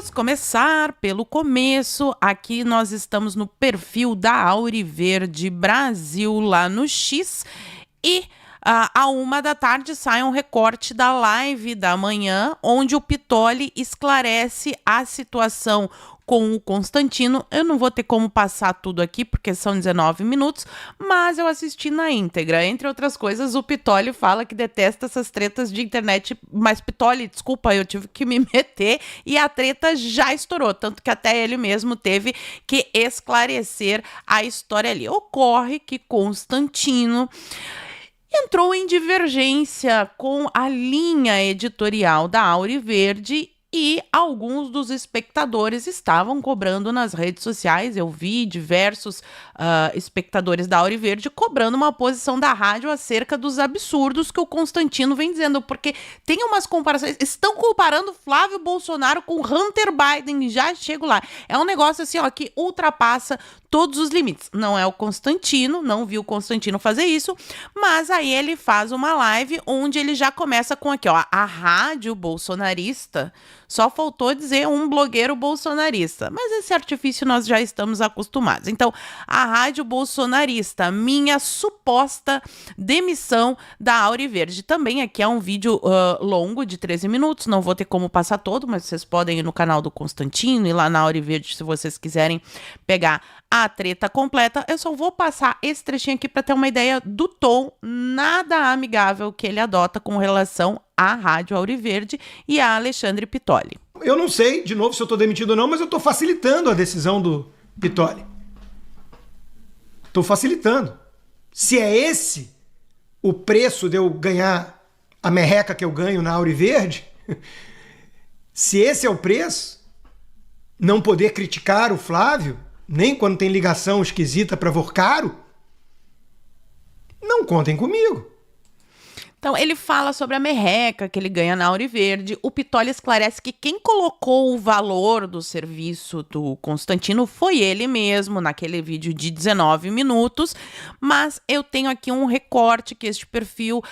Vamos começar pelo começo. Aqui nós estamos no perfil da Auriverde Brasil, lá no X. E à 1h da tarde sai um recorte da live da manhã, onde o Pittoli esclarece a situação com o Constantino. Eu não vou ter como passar tudo aqui, porque são 19 minutos, mas eu assisti na íntegra. Entre outras coisas, o Pittoli fala que detesta essas tretas de internet, mas Pittoli, desculpa, eu tive que me meter e a treta já estourou, tanto que até ele mesmo teve que esclarecer a história ali. Ocorre que Constantino entrou em divergência com a linha editorial da Auriverde e alguns dos espectadores estavam cobrando nas redes sociais. Eu vi diversos espectadores da Auriverde cobrando uma posição da rádio acerca dos absurdos que o Constantino vem dizendo, porque tem umas comparações, estão comparando Flávio Bolsonaro com Hunter Biden, já chego lá. É um negócio assim, ó, que ultrapassa todos os limites. Não é o Constantino, não vi o Constantino fazer isso, mas aí ele faz uma live onde ele já começa com aqui, ó, a rádio bolsonarista. Só faltou dizer um blogueiro bolsonarista, mas esse artifício nós já estamos acostumados. Então, a rádio bolsonarista, minha suposta demissão da Auriverde. Também aqui é um vídeo longo de 13 minutos, não vou ter como passar todo, mas vocês podem ir no canal do Constantino e lá na Auriverde se vocês quiserem pegar a treta completa. Eu só vou passar esse trechinho aqui para ter uma ideia do tom nada amigável que ele adota com relação à Rádio Auriverde e a Alexandre Pittoli. Eu não sei, de novo, se eu estou demitido ou não, mas eu estou facilitando a decisão do Pittoli. Estou facilitando. Se é esse o preço de eu ganhar a merreca que eu ganho na Auriverde, se esse é o preço, não poder criticar o Flávio, nem quando tem ligação esquisita para Vorcaro, não contem comigo. Então, ele fala sobre a merreca que ele ganha na Auriverde. O Pittoli esclarece que quem colocou o valor do serviço do Constantino foi ele mesmo, naquele vídeo de 19 minutos. Mas eu tenho aqui um recorte que este perfil,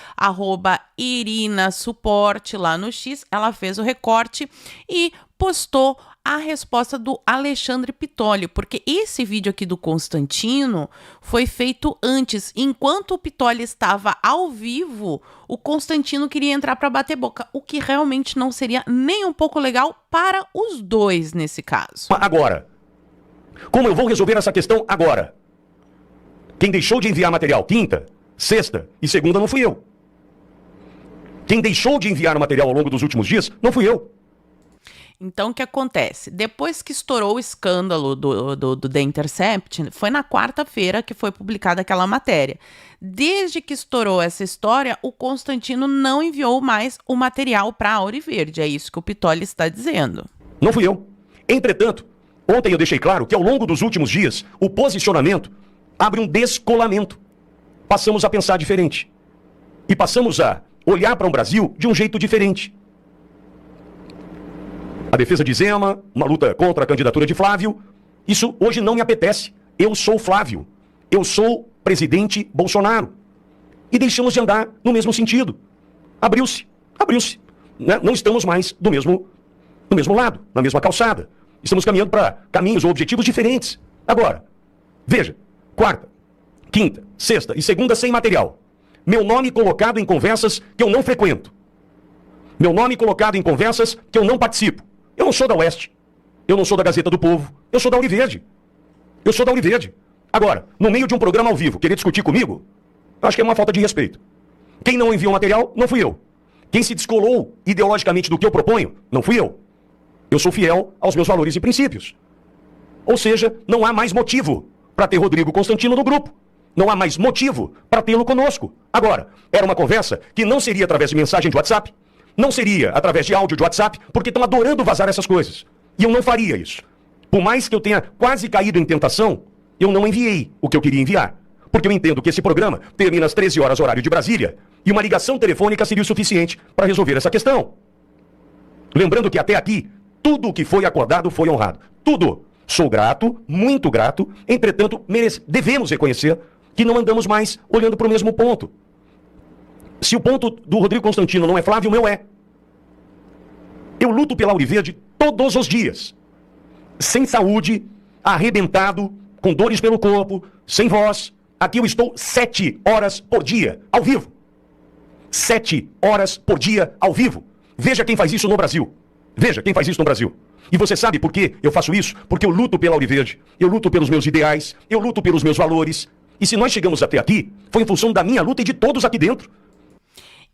@IrinaSuporte, lá no X, ela fez o recorte e postou a resposta do Alexandre Pittoli, porque esse vídeo aqui do Constantino foi feito antes. Enquanto o Pittoli estava ao vivo, o Constantino queria entrar para bater boca, o que realmente não seria nem um pouco legal para os dois nesse caso. Agora, como eu vou resolver essa questão agora? Quem deixou de enviar material quinta, sexta e segunda não fui eu. Quem deixou de enviar o material ao longo dos últimos dias não fui eu. Então, o que acontece? Depois que estourou o escândalo do The Intercept, foi na quarta-feira que foi publicada aquela matéria. Desde que estourou essa história, o Constantino não enviou mais o material para a Auriverde. É isso que o Pittoli está dizendo. Não fui eu. Entretanto, ontem eu deixei claro que ao longo dos últimos dias, o posicionamento abre um descolamento. Passamos a pensar diferente. E passamos a olhar para o Brasil de um jeito diferente. A defesa de Zema, uma luta contra a candidatura de Flávio, isso hoje não me apetece. Eu sou Flávio. Eu sou presidente Bolsonaro. E deixamos de andar no mesmo sentido. Abriu-se. Né? Não estamos mais do mesmo lado, na mesma calçada. Estamos caminhando para caminhos ou objetivos diferentes. Agora, veja, quarta, quinta, sexta e segunda sem material. Meu nome colocado em conversas que eu não frequento. Meu nome colocado em conversas que eu não participo. Eu não sou da Oeste. Eu não sou da Gazeta do Povo. Eu sou da Auriverde. Agora, no meio de um programa ao vivo, querer discutir comigo, eu acho que é uma falta de respeito. Quem não enviou material, não fui eu. Quem se descolou ideologicamente do que eu proponho, não fui eu. Eu sou fiel aos meus valores e princípios. Ou seja, não há mais motivo para ter Rodrigo Constantino no grupo. Não há mais motivo para tê-lo conosco. Agora, era uma conversa que não seria através de mensagem de WhatsApp, não seria através de áudio de WhatsApp, porque estão adorando vazar essas coisas. E eu não faria isso. Por mais que eu tenha quase caído em tentação, eu não enviei o que eu queria enviar. Porque eu entendo que esse programa termina às 13 horas, horário de Brasília, e uma ligação telefônica seria o suficiente para resolver essa questão. Lembrando que até aqui, tudo o que foi acordado foi honrado. Tudo. Sou grato, muito grato, entretanto, devemos reconhecer que não andamos mais olhando para o mesmo ponto. Se o ponto do Rodrigo Constantino não é Flávio, o meu é. Eu luto pela Auriverde todos os dias. Sem saúde, arrebentado, com dores pelo corpo, sem voz. Aqui eu estou 7 horas por dia, ao vivo. 7 horas por dia, ao vivo. Veja quem faz isso no Brasil. Veja quem faz isso no Brasil. E você sabe por que eu faço isso? Porque eu luto pela Auriverde, eu luto pelos meus ideais, eu luto pelos meus valores. E se nós chegamos até aqui, foi em função da minha luta e de todos aqui dentro.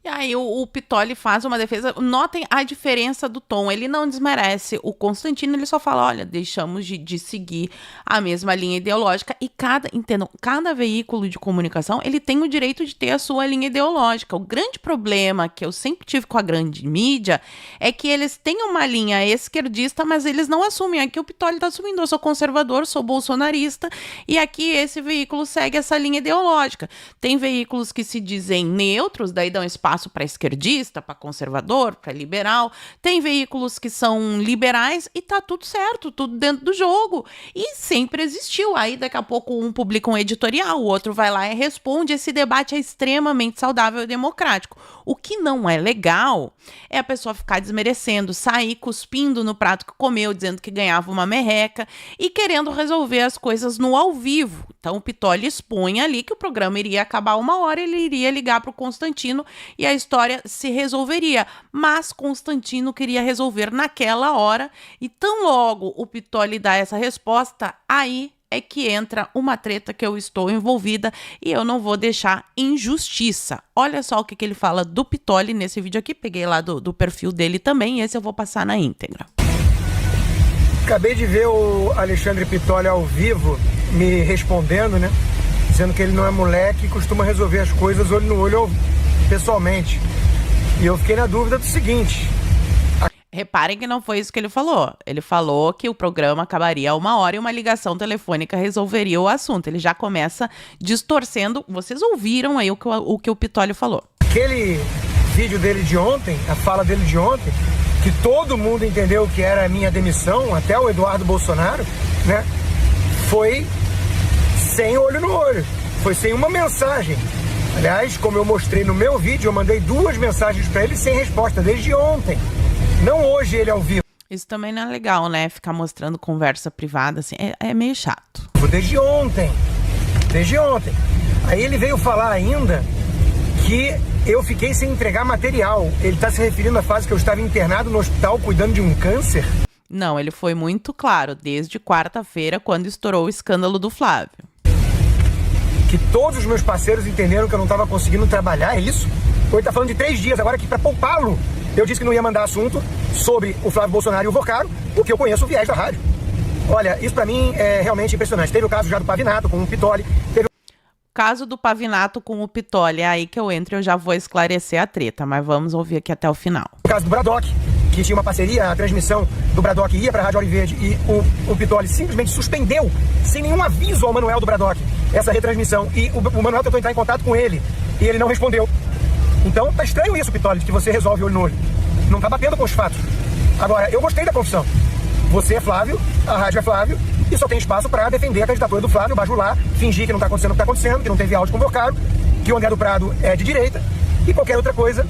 E aí o Pittoli faz uma defesa, notem a diferença do tom, ele não desmerece o Constantino, ele só fala, olha, deixamos de seguir a mesma linha ideológica e cada veículo de comunicação, ele tem o direito de ter a sua linha ideológica. O grande problema que eu sempre tive com a grande mídia é que eles têm uma linha esquerdista, mas eles não assumem. Aqui o Pittoli está assumindo, eu sou conservador, sou bolsonarista, e aqui esse veículo segue essa linha ideológica. Tem veículos que se dizem neutros, daí dão espaço para esquerdista, para conservador, para liberal. Tem veículos que são liberais e tá tudo certo, tudo dentro do jogo. E sempre existiu. Aí daqui a pouco um publica um editorial, o outro vai lá e responde. Esse debate é extremamente saudável e democrático. O que não é legal é a pessoa ficar desmerecendo, sair cuspindo no prato que comeu, dizendo que ganhava uma merreca e querendo resolver as coisas no ao vivo. Então o Pittoli expõe ali que o programa iria acabar 1 hora, ele iria ligar para o Constantino e a história se resolveria. Mas Constantino queria resolver naquela hora e tão logo o Pittoli dá essa resposta, aí é que entra uma treta que eu estou envolvida e eu não vou deixar injustiça. Olha só o que ele fala do Pittoli nesse vídeo aqui, peguei lá do perfil dele também, esse eu vou passar na íntegra. Acabei de ver o Alexandre Pittoli ao vivo me respondendo, né? Dizendo que ele não é moleque e costuma resolver as coisas olho no olho pessoalmente. E eu fiquei na dúvida do seguinte... Reparem que não foi isso que ele falou. Ele falou que o programa acabaria 1 hora e uma ligação telefônica resolveria o assunto. Ele já começa distorcendo. Vocês ouviram aí o que o Pittoli falou. Aquele vídeo dele de ontem, a fala dele de ontem, que todo mundo entendeu que era a minha demissão, até o Eduardo Bolsonaro, né? Foi sem olho no olho. Foi sem uma mensagem. Aliás, como eu mostrei no meu vídeo, eu mandei 2 mensagens para ele sem resposta desde ontem. Não hoje ele ao vivo. Isso também não é legal, né? Ficar mostrando conversa privada, assim, é meio chato. Desde ontem. Desde ontem. Aí ele veio falar ainda que eu fiquei sem entregar material. Ele tá se referindo à fase que eu estava internado no hospital cuidando de um câncer? Não, ele foi muito claro, desde quarta-feira, quando estourou o escândalo do Flávio. Que todos os meus parceiros entenderam que eu não estava conseguindo trabalhar, é isso? Ou ele tá falando de 3 dias agora que para poupá-lo, eu disse que não ia mandar assunto sobre o Flávio Bolsonaro e o Vocaro, porque eu conheço o viés da rádio. Olha, isso pra mim é realmente impressionante. Teve o caso já do Pavinato com o Pittoli. Teve o caso do Pavinato com o Pittoli, é aí que eu entro e eu já vou esclarecer a treta, mas vamos ouvir aqui até o final. O caso do Bradock, que tinha uma parceria, a transmissão do Bradock ia pra Rádio Auriverde e o Pittoli simplesmente suspendeu, sem nenhum aviso ao Manuel do Bradock, essa retransmissão. E o Manuel tentou entrar em contato com ele e ele não respondeu. Então tá estranho isso, Pittoli, que você resolve olho no olho. Não tá batendo com os fatos. Agora, eu gostei da confissão. Você é Flávio, a rádio é Flávio, e só tem espaço para defender a candidatura do Flávio, bajular, fingir que não tá acontecendo o que tá acontecendo, que não teve áudio convocado, que o André do Prado é de direita, e qualquer outra coisa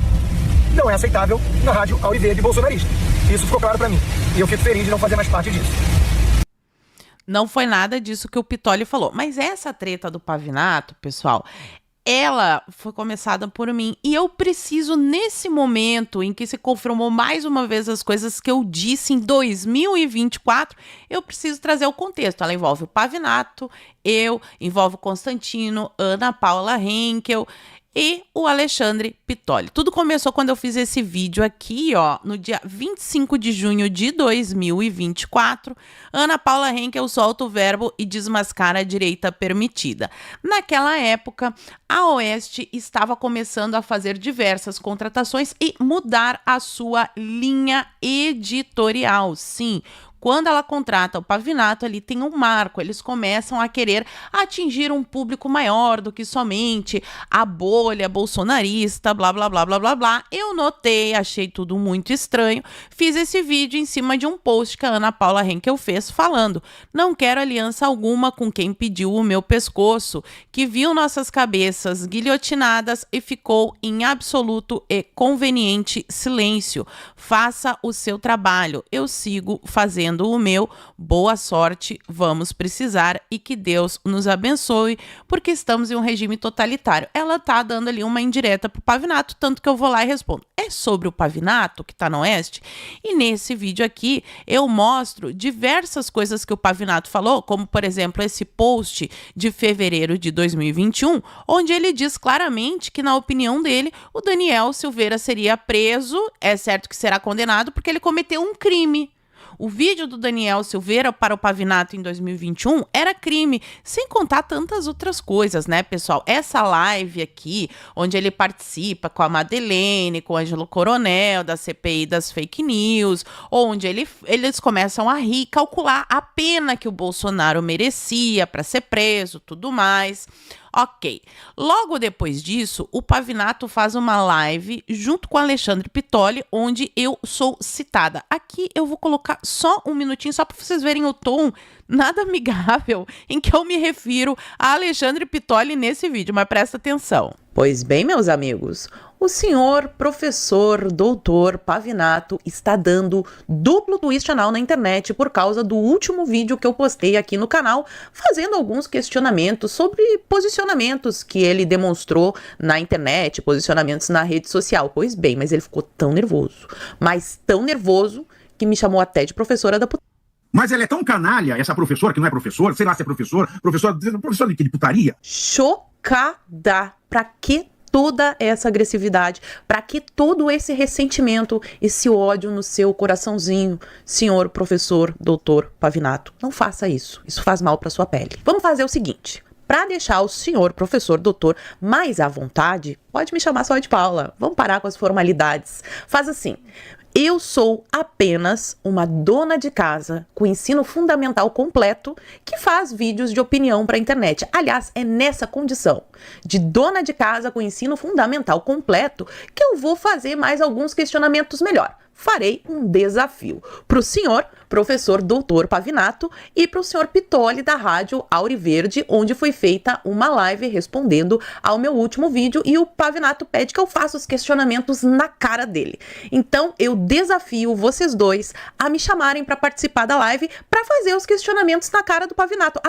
não é aceitável na rádio Auriverde bolsonarista. Isso ficou claro para mim. E eu fico feliz de não fazer mais parte disso. Não foi nada disso que o Pittoli falou. Mas essa treta do Pavinato, pessoal, ela foi começada por mim e eu preciso, nesse momento em que se confirmou mais uma vez as coisas que eu disse em 2024, eu preciso trazer o contexto. Ela envolve o Pavinato, envolve o Constantino, Ana Paula Henkel e o Alexandre Pittoli. Tudo começou quando eu fiz esse vídeo aqui, ó, no dia 25 de junho de 2024. Ana Paula Henkel solta o verbo e desmascara a direita permitida. Naquela época, a Oeste estava começando a fazer diversas contratações e mudar a sua linha editorial. Sim, Quando ela contrata o Pavinato, ali tem um marco, eles começam a querer atingir um público maior do que somente a bolha bolsonarista, blá, blá, blá, blá, blá, blá. Eu notei, achei tudo muito estranho, fiz esse vídeo em cima de um post que a Ana Paula Henkel fez falando: não quero aliança alguma com quem pediu o meu pescoço, que viu nossas cabeças guilhotinadas e ficou em absoluto e conveniente silêncio. Faça o seu trabalho, eu sigo fazendo o meu. Boa sorte, vamos precisar e que Deus nos abençoe, porque estamos em um regime totalitário. Ela tá dando ali uma indireta pro Pavinato, tanto que eu vou lá e respondo: é sobre o Pavinato, que tá no Oeste? E nesse vídeo aqui eu mostro diversas coisas que o Pavinato falou, como por exemplo esse post de fevereiro de 2021, onde ele diz claramente que, na opinião dele, o Daniel Silveira seria preso, é certo que será condenado, porque ele cometeu um crime. O vídeo do Daniel Silveira para o Pavinato em 2021 era crime, sem contar tantas outras coisas, né, pessoal? Essa live aqui, onde ele participa com a Madeleine, com o Ângelo Coronel, da CPI das fake news, onde eles começam a rir, calcular a pena que o Bolsonaro merecia para ser preso, tudo mais. Ok. Logo depois disso, o Pavinato faz uma live junto com Alexandre Pitoli, onde eu sou citada. Aqui eu vou colocar só um minutinho, só para vocês verem o tom nada amigável em que eu me refiro a Alexandre Pitoli nesse vídeo, mas presta atenção. Pois bem, meus amigos, o senhor professor doutor Pavinato está dando duplo twist anal na internet por causa do último vídeo que eu postei aqui no canal, fazendo alguns questionamentos sobre posicionamentos que ele demonstrou na internet, posicionamentos na rede social. Pois bem, mas ele ficou tão nervoso, mas tão nervoso, que me chamou até de professora da putaria. Mas ela é tão canalha, essa professora, que não é professora, sei lá se é professor de que? De putaria? Chocada. Pra que toda essa agressividade? Pra que todo esse ressentimento, esse ódio no seu coraçãozinho, senhor professor doutor Pavinato? Não faça isso. Isso faz mal pra sua pele. Vamos fazer o seguinte. Para deixar o senhor professor doutor mais à vontade, pode me chamar só de Paula. Vamos parar com as formalidades. Faz assim: eu sou apenas uma dona de casa com ensino fundamental completo que faz vídeos de opinião para a internet. Aliás, é nessa condição de dona de casa com ensino fundamental completo que eu vou fazer mais alguns questionamentos melhor. Farei um desafio para o senhor professor doutor Pavinato e para o senhor Pitoli da Rádio Auriverde, onde foi feita uma live respondendo ao meu último vídeo, e o Pavinato pede que eu faça os questionamentos na cara dele. Então eu desafio vocês dois a me chamarem para participar da live para fazer os questionamentos na cara do Pavinato.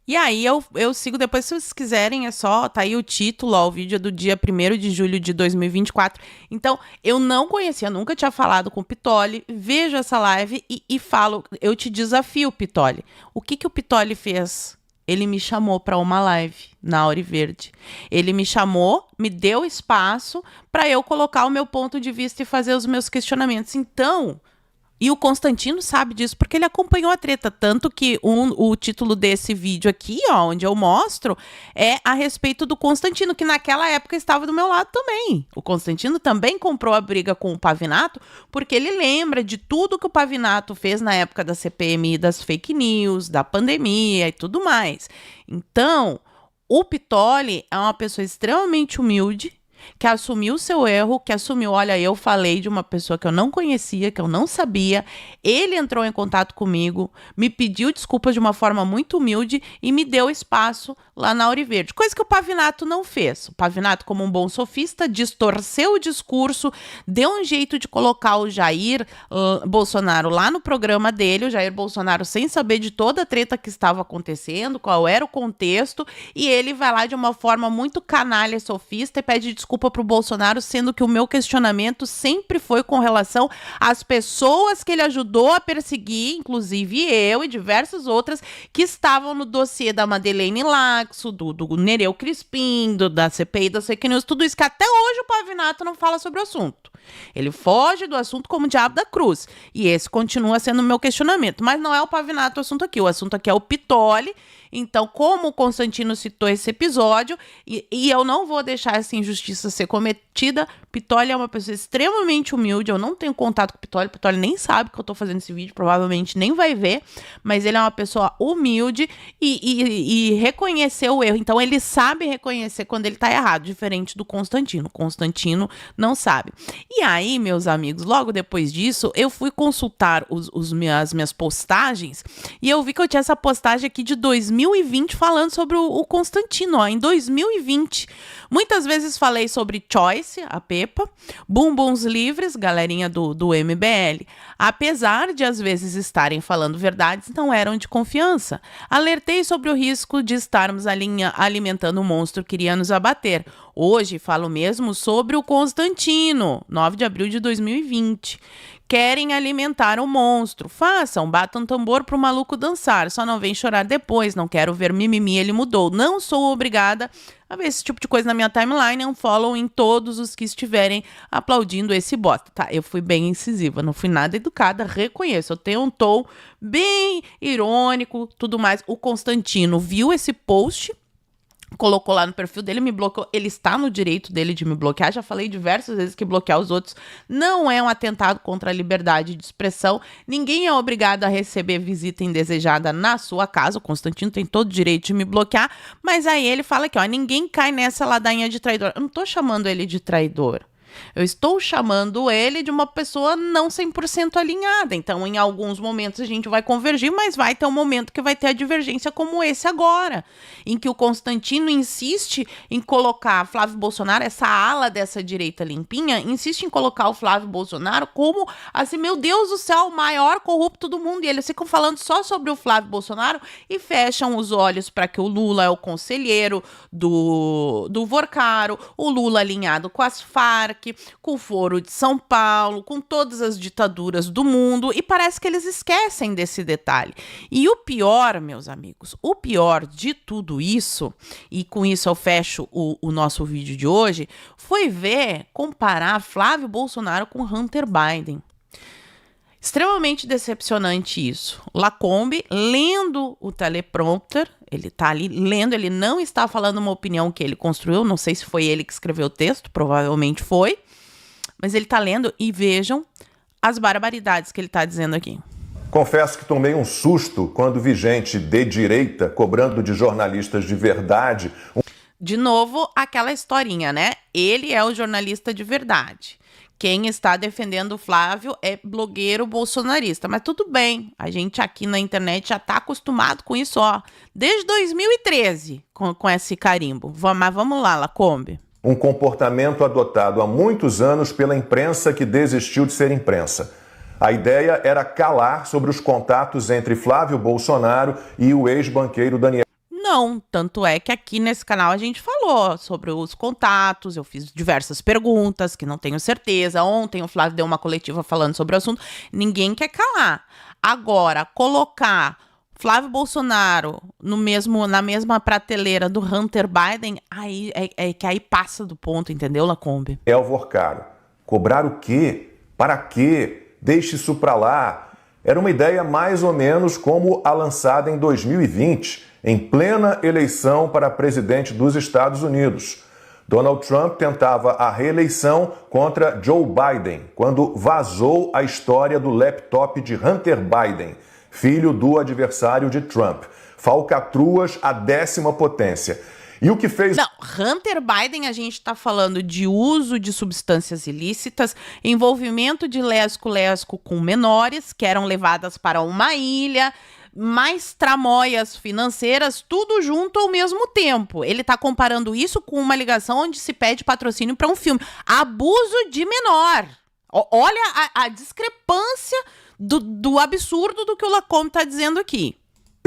E aí eu sigo depois, se vocês quiserem, é só, tá aí o título, ó, o vídeo é do dia 1º de julho de 2024. Então, eu não conhecia, nunca tinha falado com o Pitoli, vejo essa live e falo, eu te desafio, Pitoli. O que o Pitoli fez? Ele me chamou para uma live na Auriverde. Ele me chamou, me deu espaço para eu colocar o meu ponto de vista e fazer os meus questionamentos. Então... E o Constantino sabe disso, porque ele acompanhou a treta, tanto que o título desse vídeo aqui, ó, onde eu mostro, é a respeito do Constantino, que naquela época estava do meu lado também. O Constantino também comprou a briga com o Pavinato, porque ele lembra de tudo que o Pavinato fez na época da CPMI, das fake news, da pandemia e tudo mais. Então, o Pitoli é uma pessoa extremamente humilde, que assumiu o seu erro, que assumiu, olha, eu falei de uma pessoa que eu não conhecia, que eu não sabia, ele entrou em contato comigo, me pediu desculpas de uma forma muito humilde e me deu espaço lá na Auriverde, coisa que o Pavinato não fez. O Pavinato, como um bom sofista, distorceu o discurso, deu um jeito de colocar o Jair Bolsonaro lá no programa dele, o Jair Bolsonaro sem saber de toda a treta que estava acontecendo, qual era o contexto, e ele vai lá de uma forma muito canalha, sofista, e pede desculpa para o Bolsonaro, sendo que o meu questionamento sempre foi com relação às pessoas que ele ajudou a perseguir, inclusive eu e diversas outras que estavam no dossiê da Madeleine Laxo, do Nereu Crispim, da CPI das fake news, tudo isso que até hoje o Pavinato não fala sobre o assunto. Ele foge do assunto como o diabo da cruz. E esse continua sendo o meu questionamento. Mas não é o Pavinato o assunto aqui. O assunto aqui é o Pitoli. Então, como o Constantino citou esse episódio, e eu não vou deixar essa injustiça ser cometida, Pitoli é uma pessoa extremamente humilde, eu não tenho contato com o Pitoli nem sabe que eu tô fazendo esse vídeo, provavelmente nem vai ver, mas ele é uma pessoa humilde e reconheceu o erro, então ele sabe reconhecer quando ele tá errado, diferente do Constantino. Constantino não sabe. E aí, meus amigos, logo depois disso, eu fui consultar as minhas postagens e eu vi que eu tinha essa postagem aqui de 2020 falando sobre o Constantino, ó, em 2020. Muitas vezes falei sobre Choice, a Pepa, Bumbuns Livres, galerinha do MBL. Apesar de às vezes estarem falando verdades, não eram de confiança. Alertei sobre o risco de estarmos alimentando um monstro que iria nos abater. Hoje falo mesmo sobre o Constantino, 9 de abril de 2020. Querem alimentar o monstro. Façam, batam tambor pro maluco dançar. Só não vem chorar depois. Não quero ver mimimi, ele mudou. Não sou obrigada a ver esse tipo de coisa na minha timeline. Um follow em todos os que estiverem aplaudindo esse bosta. Tá, eu fui bem incisiva, não fui nada educada, reconheço. Eu tenho um tom bem irônico, tudo mais. O Constantino viu esse post, colocou lá no perfil dele, me bloqueou. Ele está no direito dele de me bloquear. Já falei diversas vezes que bloquear os outros não é um atentado contra a liberdade de expressão. Ninguém é obrigado a receber visita indesejada na sua casa. O Constantino tem todo o direito de me bloquear. Mas aí ele fala que, ó, ninguém cai nessa ladainha de traidor. Eu não tô chamando ele de traidor. Eu estou chamando ele de uma pessoa não 100% alinhada. Então, em alguns momentos a gente vai convergir, mas vai ter um momento que vai ter a divergência como esse agora, em que o Constantino insiste em colocar Flávio Bolsonaro, essa ala dessa direita limpinha, insiste em colocar o Flávio Bolsonaro como, assim, meu Deus do céu, o maior corrupto do mundo. E eles ficam falando só sobre o Flávio Bolsonaro e fecham os olhos para que o Lula é o conselheiro do Vorcaro, o Lula alinhado com as Farc, com o Foro de São Paulo, com todas as ditaduras do mundo, e parece que eles esquecem desse detalhe. E o pior, meus amigos, o pior de tudo isso, e com isso eu fecho o nosso vídeo de hoje, foi comparar Flávio Bolsonaro com Hunter Biden. Extremamente decepcionante isso. Lacombe, lendo o teleprompter, ele tá ali lendo, ele não está falando uma opinião que ele construiu, não sei se foi ele que escreveu o texto, provavelmente foi, mas ele tá lendo e vejam as barbaridades que ele tá dizendo aqui. Confesso que tomei um susto quando vi gente de direita cobrando de jornalistas de verdade. De novo, aquela historinha, né? Ele é o jornalista de verdade. Quem está defendendo o Flávio é blogueiro bolsonarista. Mas tudo bem, a gente aqui na internet já está acostumado com isso, ó. Desde 2013, com esse carimbo. Mas vamos lá, Lacombe. Um comportamento adotado há muitos anos pela imprensa que desistiu de ser imprensa. A ideia era calar sobre os contatos entre Flávio Bolsonaro e o ex-banqueiro Daniel. Não, tanto é que aqui nesse canal a gente falou sobre os contatos, eu fiz diversas perguntas que não tenho certeza. Ontem o Flávio deu uma coletiva falando sobre o assunto, ninguém quer calar. Agora, colocar Flávio Bolsonaro na mesma prateleira do Hunter Biden, aí é que aí passa do ponto, entendeu, Lacombe? Vorcaro. Cobrar o quê? Para quê? Deixe isso pra lá. Era uma ideia mais ou menos como a lançada em 2020, em plena eleição para presidente dos Estados Unidos. Donald Trump tentava a reeleição contra Joe Biden, quando vazou a história do laptop de Hunter Biden, filho do adversário de Trump. Falcatruas à 10ª potência. E o que fez... Não, Hunter Biden, a gente está falando de uso de substâncias ilícitas, envolvimento de lesco-lesco com menores, que eram levadas para uma ilha, mais tramóias financeiras, tudo junto ao mesmo tempo. Ele está comparando isso com uma ligação onde se pede patrocínio para um filme. Abuso de menor. Olha a discrepância do absurdo do que o Lacombe está dizendo aqui.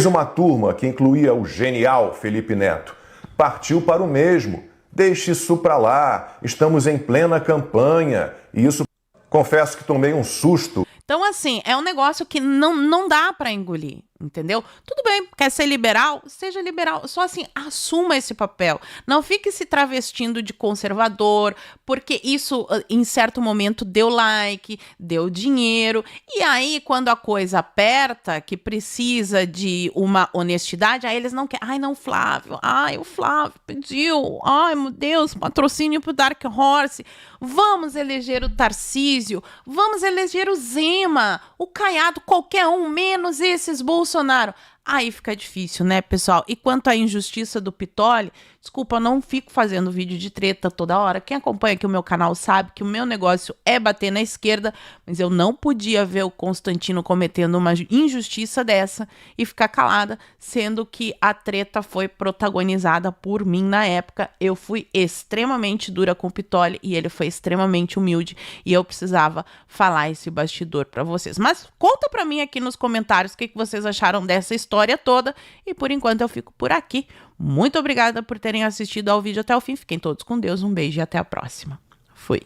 Uma turma que incluía o genial Felipe Neto partiu para o mesmo. Deixe isso para lá, estamos em plena campanha. E isso, confesso que tomei um susto. Então, assim, é um negócio que não dá para engolir. entendeu? Tudo bem, quer ser liberal? Seja liberal. Só assim, assuma esse papel. Não fique se travestindo de conservador, porque isso, em certo momento, deu like, deu dinheiro. E aí, quando a coisa aperta, que precisa de uma honestidade, aí eles não querem. Ai, não, Flávio. Ai, o Flávio pediu. Ai, meu Deus, patrocínio pro Dark Horse. Vamos eleger o Tarcísio. Vamos eleger o Zema, o Caiado, qualquer um, menos esses Bolsonaro. Aí fica difícil, né, pessoal? E quanto à injustiça do Pittoli, desculpa, eu não fico fazendo vídeo de treta toda hora. Quem acompanha aqui o meu canal sabe que o meu negócio é bater na esquerda, mas eu não podia ver o Constantino cometendo uma injustiça dessa e ficar calada, sendo que a treta foi protagonizada por mim na época. Eu fui extremamente dura com o Pittoli e ele foi extremamente humilde e eu precisava falar esse bastidor pra vocês. Mas conta pra mim aqui nos comentários o que vocês acharam dessa história toda e por enquanto eu fico por aqui. Muito obrigada por terem assistido ao vídeo até o fim. Fiquem todos com Deus, um beijo e até a próxima. Fui.